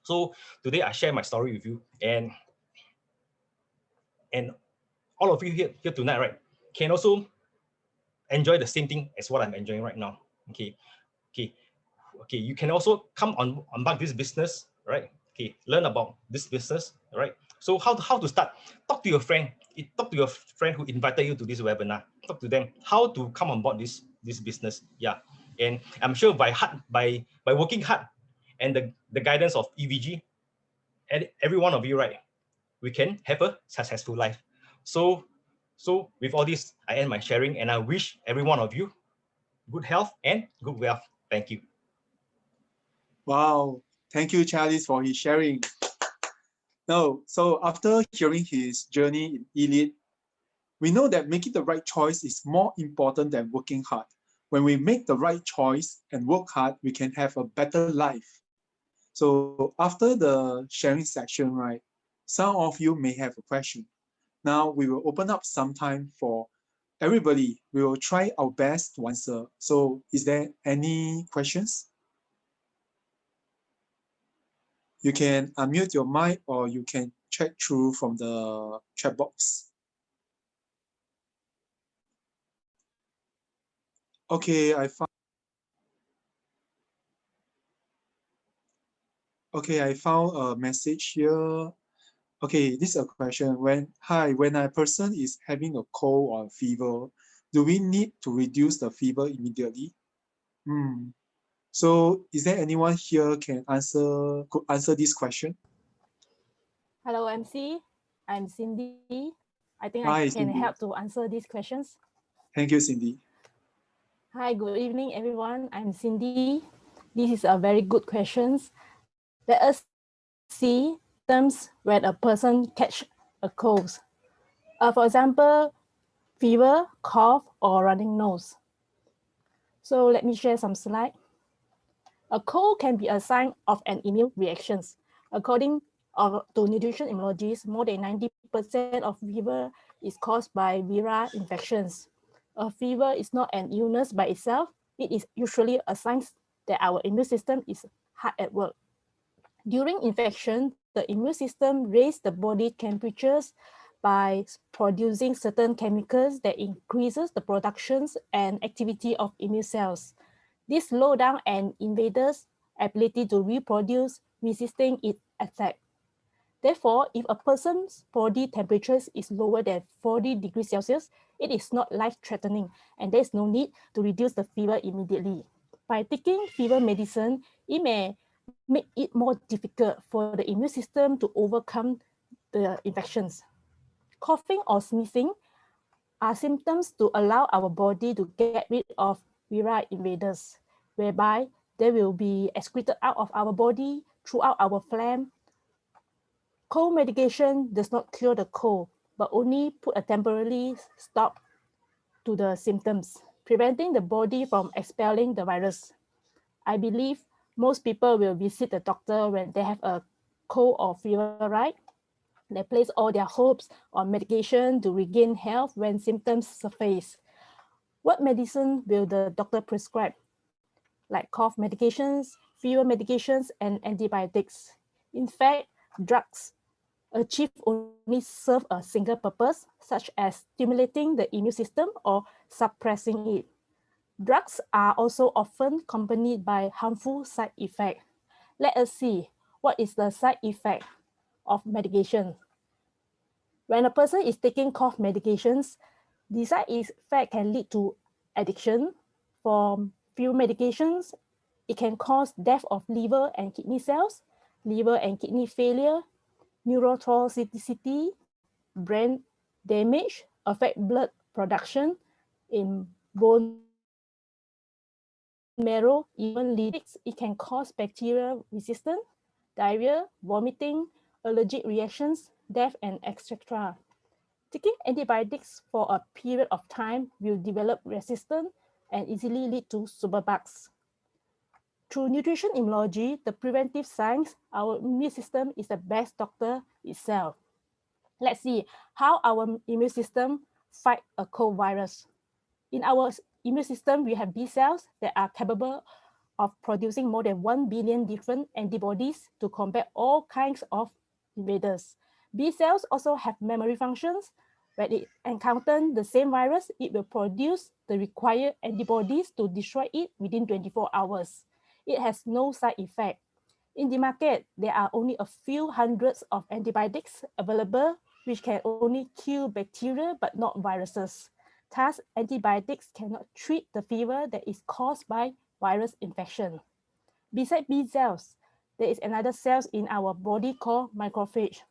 So today I share my story with you, and all of you here tonight, right, can also enjoy the same thing as what I'm enjoying right now. Okay. You can also come on embark this business, right? Okay, learn about this business, right? So how to start? Talk to your friend. Talk to your friend who invited you to this webinar. Talk to them how to come on board this business. Yeah, and I'm sure by working hard and the guidance of EVG, and every one of you, right, we can have a successful life. So with all this, I end my sharing, and I wish every one of you good health and good wealth. Thank you. Wow, thank you, Charlie, for his sharing. Now, so after hearing his journey in eLEAD, we know that making the right choice is more important than working hard. When we make the right choice and work hard, we can have a better life. So after the sharing section, right, some of you may have a question. Now we will open up some time for everybody. We will try our best to answer. So is there any questions? You can unmute your mic or you can check through from the chat box. Okay, I found a message here. Okay, this is a question. When a person is having a cold or fever, do we need to reduce the fever immediately? So is there anyone here could answer this question? Hello, MC. I'm Cindy. I think Hi, I can Cindy. help to answer these questions. Thank you, Cindy. Hi, good evening, everyone. I'm Cindy. This is a very good question. Let us see terms when a person catch a cold. For example, fever, cough, or running nose. So let me share some slide. A cold can be a sign of an immune reaction. According to nutrition immunologists, more than 90% of fever is caused by viral infections. A fever is not an illness by itself. It is usually a sign that our immune system is hard at work. During infection, the immune system raises the body temperatures by producing certain chemicals that increases the productions and activity of immune cells. This slows down an invader's ability to reproduce, resisting its attack. Therefore, if a person's body temperature is lower than 40 degrees Celsius, it is not life-threatening, and there is no need to reduce the fever immediately. By taking fever medicine, it may make it more difficult for the immune system to overcome the infections. Coughing or sneezing are symptoms to allow our body to get rid of viral invaders, whereby they will be excreted out of our body throughout our phlegm. Cold medication does not cure the cold, but only put a temporary stop to the symptoms, preventing the body from expelling the virus. I believe most people will visit the doctor when they have a cold or fever, right? They place all their hopes on medication to regain health when symptoms surface. What medicine will the doctor prescribe? Like cough medications, fever medications, and antibiotics. In fact, drugs achieve only serve a single purpose, such as stimulating the immune system or suppressing it. Drugs are also often accompanied by harmful side effects. Let us see what is the side effect of medication. When a person is taking cough medications, the side effect can lead to addiction. For few medications, it can cause death of liver and kidney cells, liver and kidney failure, neurotoxicity, brain damage, affect blood production in bone marrow, even lymphatic. It can cause bacterial resistance, diarrhea, vomiting, allergic reactions, death, and etc. Taking antibiotics for a period of time will develop resistance and easily lead to superbugs. Through nutrition immunology, the preventive science, our immune system is the best doctor itself. Let's see how our immune system fight a cold virus. In our immune system, we have B cells that are capable of producing more than 1 billion different antibodies to combat all kinds of invaders. B cells also have memory functions. When it encounters the same virus, it will produce the required antibodies to destroy it within 24 hours. It has no side effect. In the market, there are only a few hundreds of antibiotics available, which can only kill bacteria but not viruses. Thus, antibiotics cannot treat the fever that is caused by virus infection. Besides B cells, there is another cells in our body called macrophage.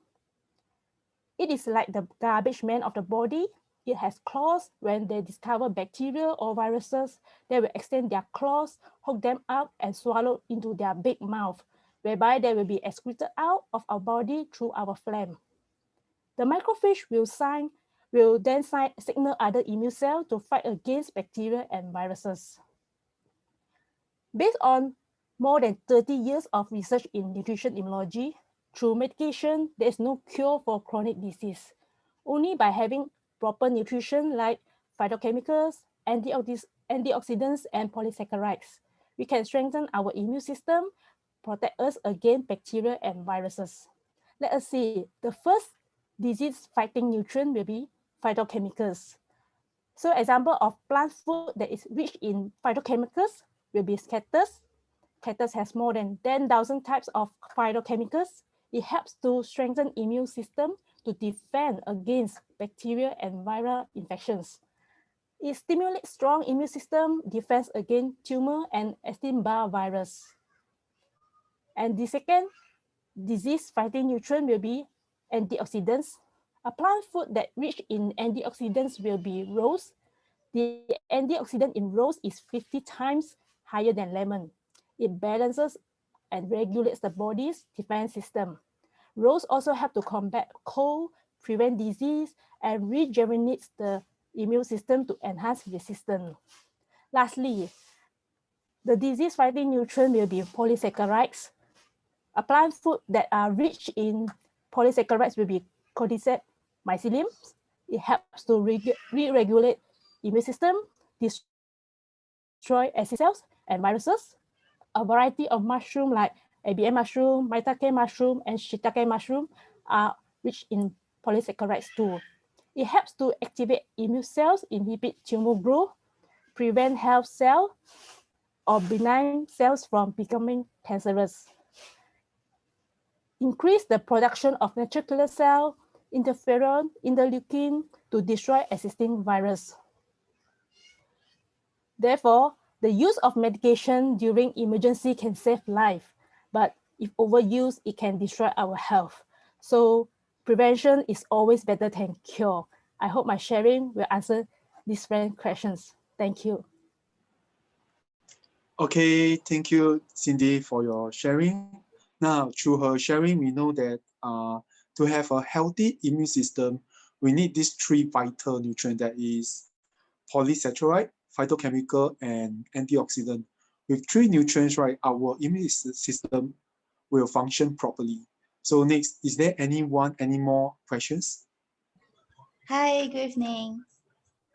It is like the garbage man of the body. It has claws. When they discover bacteria or viruses, they will extend their claws, hook them up, and swallow into their big mouth, whereby they will be excreted out of our body through our phlegm. The macrophage will then signal other immune cells to fight against bacteria and viruses. Based on more than 30 years of research in nutrition immunology, through medication, there is no cure for chronic disease. Only by having proper nutrition like phytochemicals, antioxidants, and polysaccharides, we can strengthen our immune system, protect us against bacteria and viruses. Let us see, the first disease-fighting nutrient will be phytochemicals. So example of plant food that is rich in phytochemicals will be cactus. Cactus has more than 10,000 types of phytochemicals. It helps to strengthen immune system to defend against bacteria and viral infections. It stimulates strong immune system defense against tumor and Epstein-Barr virus. And the second disease-fighting nutrient will be antioxidants. A plant food that rich in antioxidants will be rose. The antioxidant in rose is 50 times higher than lemon. It balances and regulates the body's defense system. Rose also help to combat cold, prevent disease, and rejuvenates the immune system to enhance resistance. Lastly, the disease-fighting nutrient will be polysaccharides. A plant food that are rich in polysaccharides will be cordyceps mycelium. It helps to re-regulate immune system, destroy acid cells and viruses. A variety of mushroom like ABM mushroom, maitake mushroom, and shiitake mushroom are rich in polysaccharides too. It helps to activate immune cells, inhibit tumor growth, prevent health cells or benign cells from becoming cancerous. increase the production of natural killer cell, interferon, interleukin to destroy existing virus. Therefore, the use of medication during emergency can save life, but if overused, it can destroy our health. So prevention is always better than cure. I hope my sharing will answer these friend questions. Thank you. Okay, thank you, Cindy, for your sharing. Now, through her sharing, we know that to have a healthy immune system, we need these three vital nutrients, that is polysaccharide, phytochemical, and antioxidant. With three nutrients, right, our immune system will function properly. So next, is there any more questions? Hi, good evening.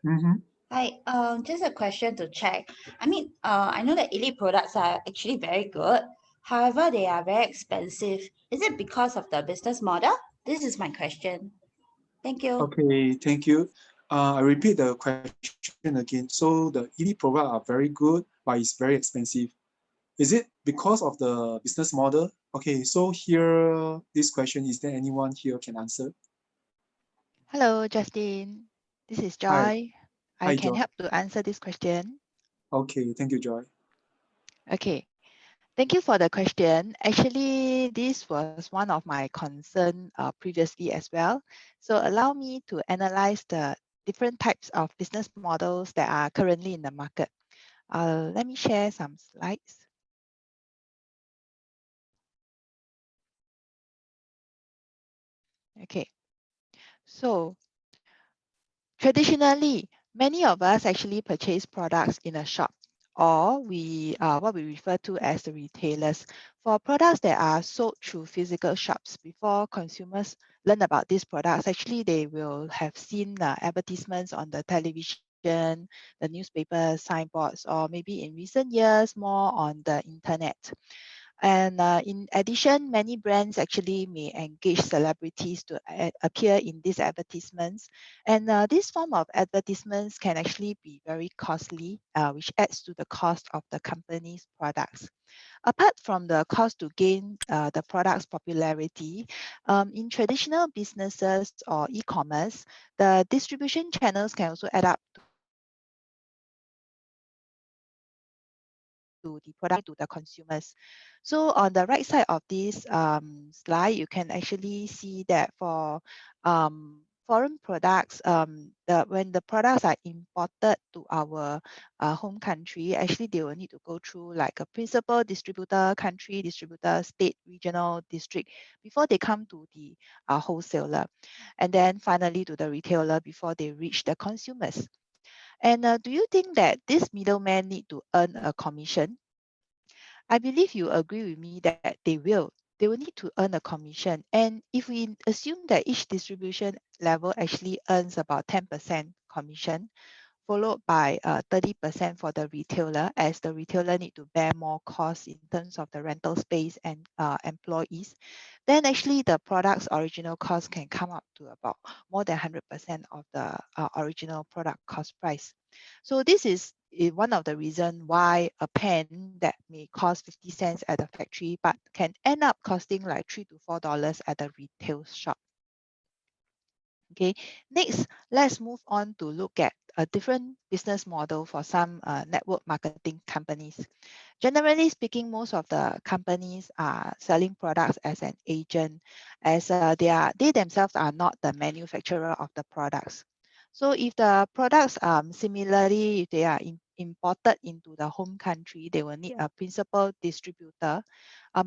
Mm-hmm. Hi, just a question to check. I mean, I know that eLEAD products are actually very good. However, they are very expensive. Is it because of the business model? This is my question. Thank you. Okay, thank you. I repeat the question again. So the eLEAD products are very good, but it's very expensive. Is it because of the business model? Okay, so here, this question, is there anyone here can answer? Hello, Justin. This is Hi, Joy. I hi, can Joy. help to answer this question. Okay, thank you, Joy. Okay, thank you for the question. Actually, this was one of my concern previously as well. So allow me to analyze the different types of business models that are currently in the market. Let me share some slides. Okay, so traditionally, many of us actually purchase products in a shop, or we what we refer to as the retailers. For products that are sold through physical shops, before consumers learn about these products, actually they will have seen advertisements on the television, the newspaper signboards, or maybe in recent years more on the internet. And in addition, many brands actually may engage celebrities to appear in these advertisements. And this form of advertisements can actually be very costly, which adds to the cost of the company's products. Apart from the cost to gain the product's popularity, in traditional businesses or e-commerce, the distribution channels can also add up to the product to the consumers. So on the right side of this slide, you can actually see that for foreign products, when the products are imported to our home country, actually they will need to go through like a principal distributor, country distributor, state, regional, district, before they come to the wholesaler, and then finally to the retailer before they reach the consumers. And do you think that this middleman need to earn a commission? I believe you agree with me that they will. They will need to earn a commission. And if we assume that each distribution level actually earns about 10% commission, followed by 30% for the retailer, as the retailer need to bear more costs in terms of the rental space and employees, then actually the product's original cost can come up to about more than 100% of the original product cost price. So this is one of the reasons why a pen that may cost 50 cents at the factory, but can end up costing like $3 to $4 at the retail shop. Okay, next, let's move on to look at a different business model for some network marketing companies. Generally speaking, most of the companies are selling products as an agent, as they themselves are not the manufacturer of the products. So if the products similarly, if they are imported into the home country, they will need a principal distributor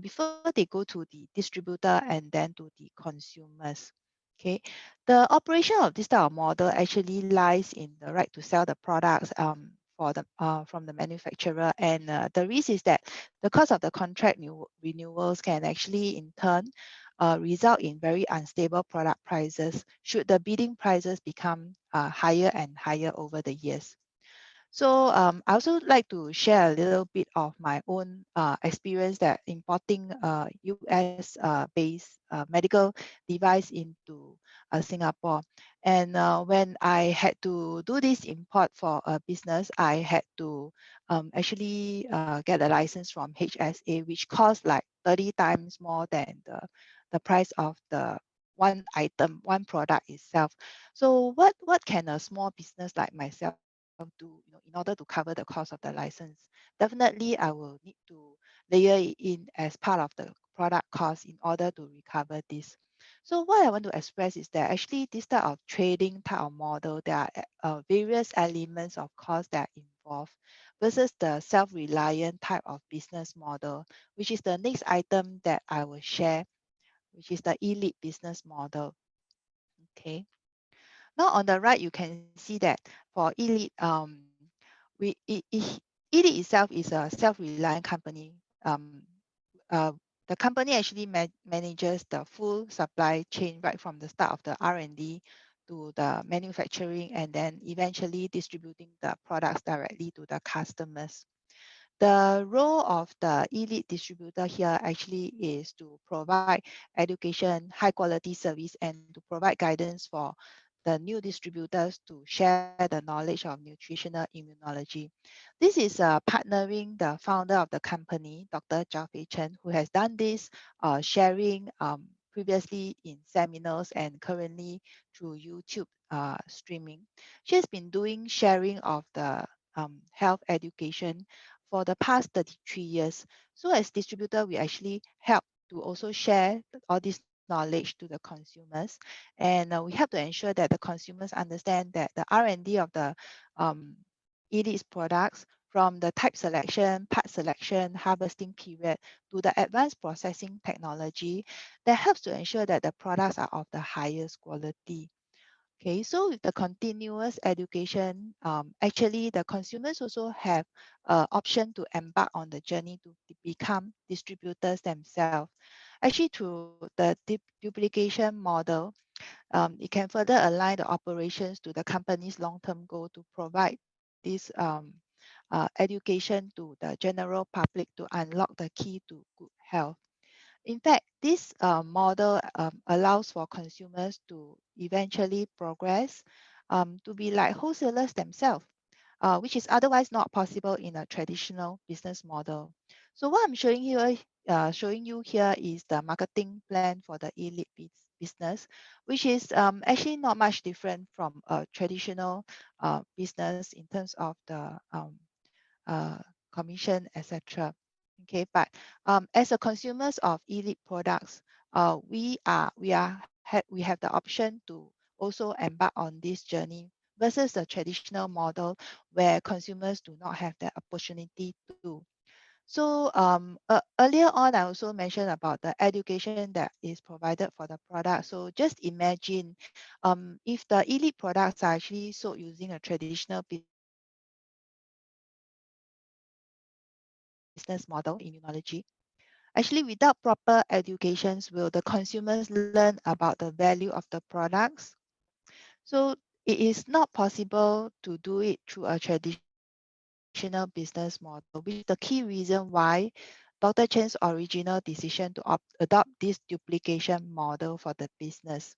before they go to the distributor and then to the consumers. Okay, the operation of this type of model actually lies in the right to sell the products from the manufacturer, and the risk is that the cost of the contract renewals can actually in turn result in very unstable product prices should the bidding prices become higher and higher over the years. So I also like to share a little bit of my own experience that importing US based medical device into Singapore. And when I had to do this import for a business, I had to actually get a license from HSA, which cost like 30 times more than the the price of the one item, one product itself. So what can a small business like myself do, in order to cover the cost of the license? Definitely, I will need to layer it in as part of the product cost in order to recover this. So what I want to express is that actually this type of trading type of model, there are various elements of cost that are involved versus the self-reliant type of business model, which is the next item that I will share, which is the eLEAD business model. Okay. Now on the right, you can see that for eLEAD, eLEAD itself is a self-reliant company. Uh, the company actually manages the full supply chain right from the start of the R&D to the manufacturing and then eventually distributing the products directly to the customers. The role of the eLEAD distributor here actually is to provide education, high quality service, and to provide guidance for the new distributors to share the knowledge of nutritional immunology. This is partnering the founder of the company, Dr. Zhao Fei Chen, who has done this sharing previously in seminars and currently through YouTube streaming. She has been doing sharing of the health education for the past 33 years. So as distributor, we actually help to also share all this knowledge to the consumers. And we have to ensure that the consumers understand that the R&D of the eLEAD products from the type selection, part selection, harvesting period to the advanced processing technology that helps to ensure that the products are of the highest quality. Okay, so with the continuous education, actually the consumers also have option to embark on the journey to become distributors themselves. Actually, through the duplication model, it can further align the operations to the company's long-term goal to provide this education to the general public to unlock the key to good health. In fact, this model allows for consumers to eventually progress to be like wholesalers themselves, which is otherwise not possible in a traditional business model. So what I'm showing you here is the marketing plan for the eLEAD business, which is actually not much different from a traditional business in terms of the uh, commission, etc. Okay, but as a consumers of eLEAD products, we have the option to also embark on this journey versus the traditional model where consumers do not have the opportunity to. So earlier on, I also mentioned about the education that is provided for the product. So just imagine if the eLEAD products are actually sold using a traditional business model in immunology. Actually, without proper educations, will the consumers learn about the value of the products? So it is not possible to do it through a traditional business model, which is the key reason why Dr. Chen's original decision to adopt this duplication model for the business.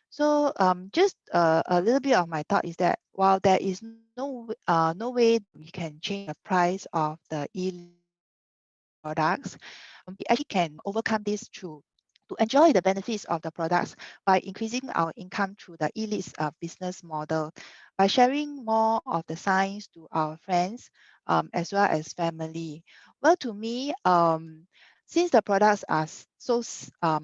So just a little bit of my thought is that while there is no way that we can change the price of the eLEAD products, we actually can overcome this through to enjoy the benefits of the products by increasing our income through the eLEAD's business model, by sharing more of the science to our friends as well as family. Well, to me, since the products are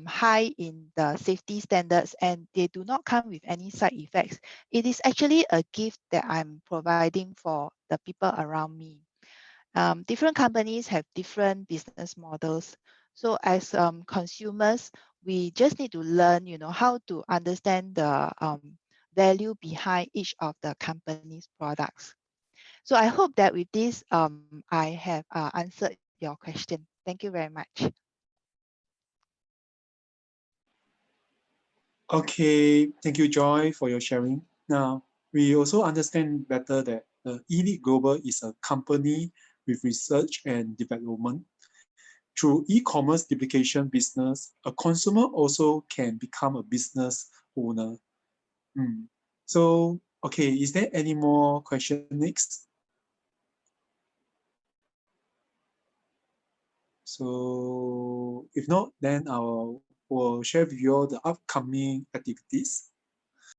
high in the safety standards and they do not come with any side effects, it is actually a gift that I'm providing for the people around me. Different companies have different business models. So as consumers, we just need to learn, how to understand the value behind each of the company's products. So I hope that with this, I have answered your question. Thank you very much. Okay, thank you, Joy, for your sharing. Now, we also understand better that eLEAD Global is a company with research and development. Through e-commerce duplication business, a consumer also can become a business owner. So, okay, is there any more question next? So, if not, then I'll will share with you all the upcoming activities.